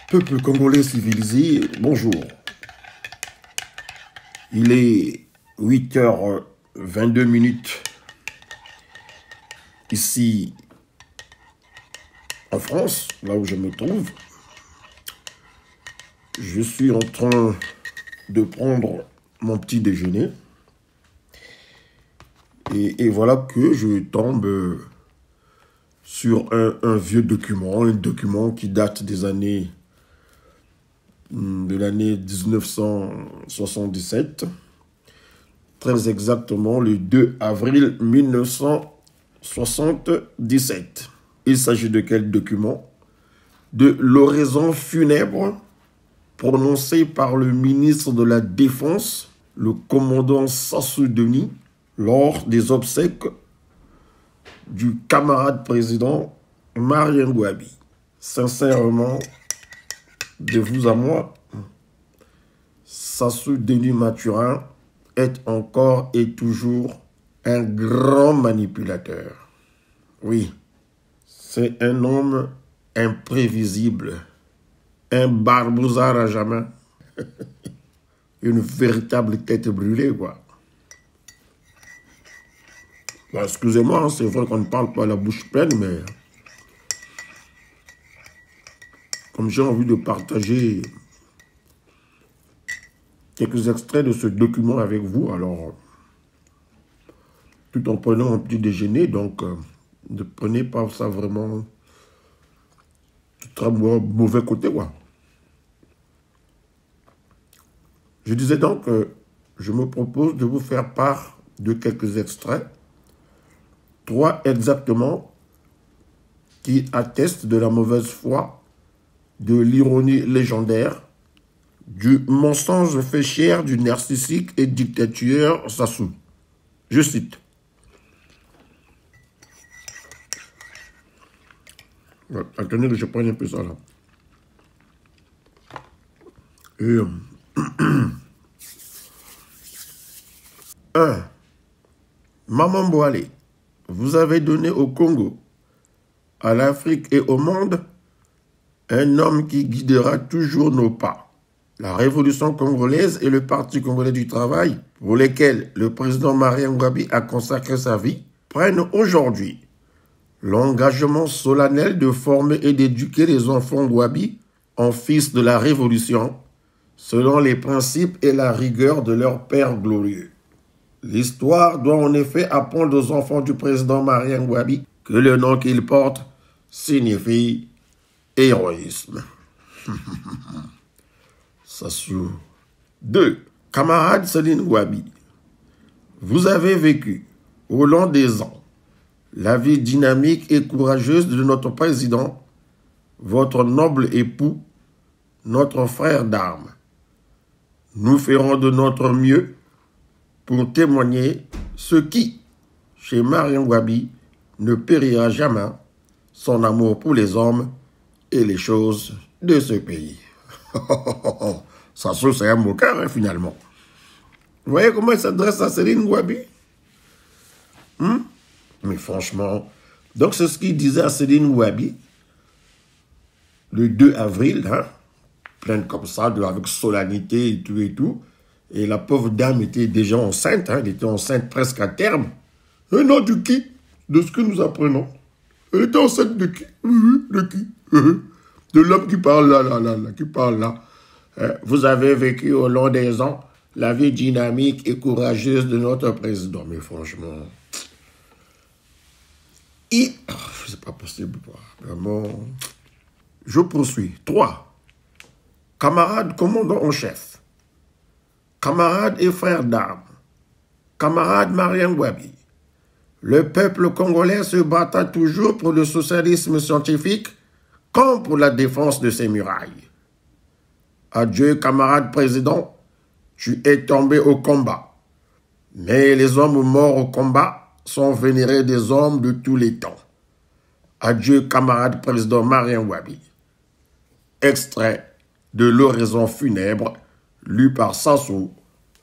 Peuple congolais civilisé, bonjour. Il est 8h22 ici en France, là où je me trouve. Je suis en train de prendre mon petit déjeuner. Et voilà que je tombe sur un vieux document, un document qui date de l'année 1977, très exactement le 2 avril 1977. Il s'agit de quel document? De l'oraison funèbre prononcée par le ministre de la Défense, le commandant Sassou Denis, lors des obsèques du camarade président Marien Ngouabi. Sincèrement, de vous à moi, Sassou Denis Mathurin est encore et toujours un grand manipulateur. Oui, c'est un homme imprévisible, un barbouzard à jamais, une véritable tête brûlée, quoi. Bon, excusez-moi, hein, c'est vrai qu'on ne parle pas la bouche pleine, mais comme j'ai envie de partager quelques extraits de ce document avec vous, alors, tout en prenant un petit déjeuner, donc, ne prenez pas ça vraiment du très mauvais côté, quoi. Je disais donc que je me propose de vous faire part de quelques extraits, 3 exactement, qui attestent de la mauvaise foi, de l'ironie légendaire, du mensonge fait chair du narcissique et dictateur Sassou. Je cite. Attendez que je prenne un peu ça là. Et, 1. Maman Boalé, vous avez donné au Congo, à l'Afrique et au monde un homme qui guidera toujours nos pas. La révolution congolaise et le Parti congolais du travail, pour lesquels le président Marien Ngouabi a consacré sa vie, prennent aujourd'hui l'engagement solennel de former et d'éduquer les enfants Ngouabi en fils de la révolution, selon les principes et la rigueur de leur père glorieux. L'histoire doit en effet apprendre aux enfants du président Marien Ngouabi que le nom qu'il porte signifie héroïsme. Sassou. 2. Camarade Céline Ngouabi, vous avez vécu, au long des ans, la vie dynamique et courageuse de notre président, votre noble époux, notre frère d'armes. Nous ferons de notre mieux pour témoigner ce qui, chez Marien Ngouabi, ne périra jamais, son amour pour les hommes et les choses de ce pays. Ça, c'est un moqueur, hein, finalement. Vous voyez comment il s'adresse à Céline Ngouabi? Mais franchement, donc c'est ce qu'il disait à Céline Ngouabi le 2 avril, hein, plein comme ça, avec solennité et tout et tout. Et la pauvre dame était déjà enceinte, hein, elle était enceinte presque à terme. Et non, de qui? De ce que nous apprenons. Elle était enceinte de qui? De qui? De l'homme qui parle là, qui parle là. Vous avez vécu au long des ans la vie dynamique et courageuse de notre président. Mais franchement, c'est pas possible. Vraiment. Je poursuis. 3. Camarade commandant en chef. Camarades et frères d'armes. Camarade Marien Ngouabi. Le peuple congolais se battra toujours pour le socialisme scientifique comme pour la défense de ses murailles. Adieu, camarade président, tu es tombé au combat. Mais les hommes morts au combat sont vénérés des hommes de tous les temps. Adieu, camarade président Marien Ngouabi. Extrait de l'oraison funèbre lu par Sassou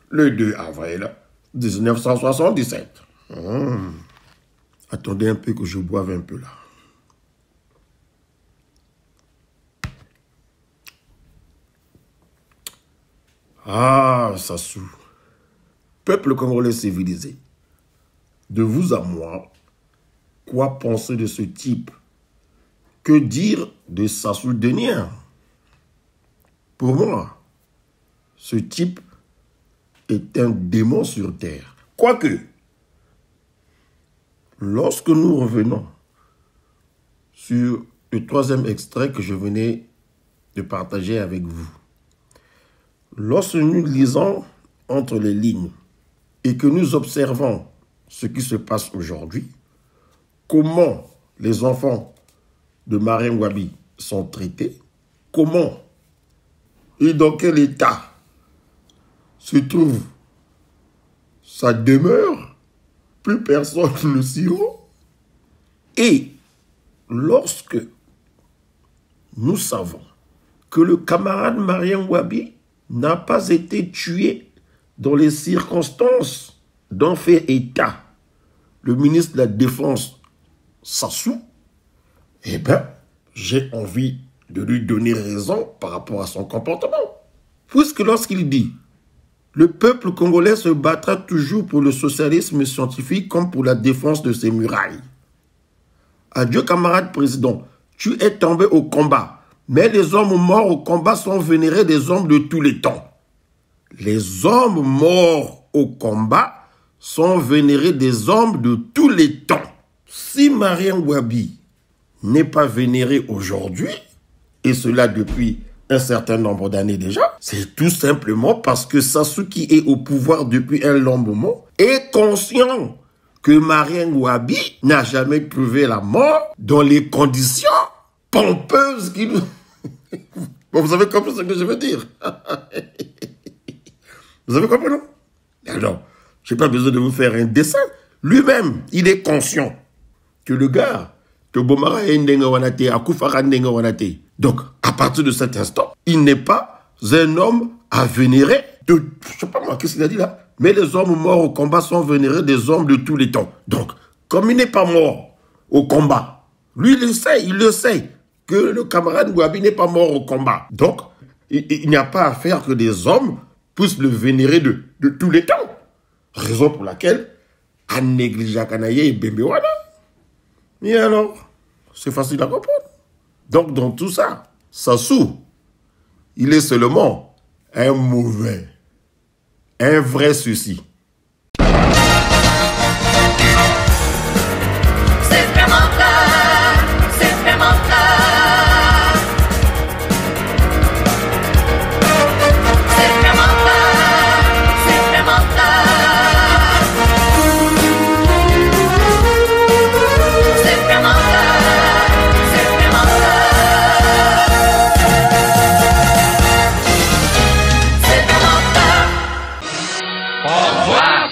le 2 avril 1977. Attendez un peu que je boive un peu là. Ah, Sassou. Peuple congolais civilisé. De vous à moi, quoi penser de ce type? Que dire de Sassou Denien? Pour moi, ce type est un démon sur terre. Quoique, lorsque nous revenons sur le troisième extrait que je venais de partager avec vous, lorsque nous lisons entre les lignes et que nous observons ce qui se passe aujourd'hui, comment les enfants de Marien Ngouabi sont traités, comment et dans quel état se trouve sa demeure, plus personne ne s'y rend. Et lorsque nous savons que le camarade Marien Ngouabi n'a pas été tué dans les circonstances dont fait état le ministre de la Défense Sassou, eh bien, j'ai envie de lui donner raison par rapport à son comportement. Puisque lorsqu'il dit « Le peuple congolais se battra toujours pour le socialisme scientifique comme pour la défense de ses murailles. » Adieu, camarade président, tu es tombé au combat, mais les hommes morts au combat sont vénérés des hommes de tous les temps. Les hommes morts au combat sont vénérés des hommes de tous les temps. Si Marien Ngouabi n'est pas vénéré aujourd'hui, et cela depuis un certain nombre d'années déjà, c'est tout simplement parce que Sassou, qui est au pouvoir depuis un long moment, est conscient que Marien Ngouabi n'a jamais trouvé la mort dans les conditions pompeuses qu'il... Bon, vous avez compris ce que je veux dire? Vous avez compris, non? Alors, je n'ai pas besoin de vous faire un dessin. Lui-même, il est conscient que le gars, que Bomara est ndenga wanate, Akufara ndenga wanate. Donc, à partir de cet instant, il n'est pas un homme à vénérer de... Je sais pas moi, qu'est-ce qu'il a dit là? Mais les hommes morts au combat sont vénérés des hommes de tous les temps. Donc, comme il n'est pas mort au combat, lui, il le sait, que le camarade Ngouabi n'est pas mort au combat. Donc, il n'y a pas à faire que des hommes puissent le vénérer de tous les temps. Raison pour laquelle, à négliger Kanaye et Bembewana. Et alors, c'est facile à comprendre. Donc, dans tout ça, Sassou, il est seulement un mauvais, un vrai souci. Au revoir,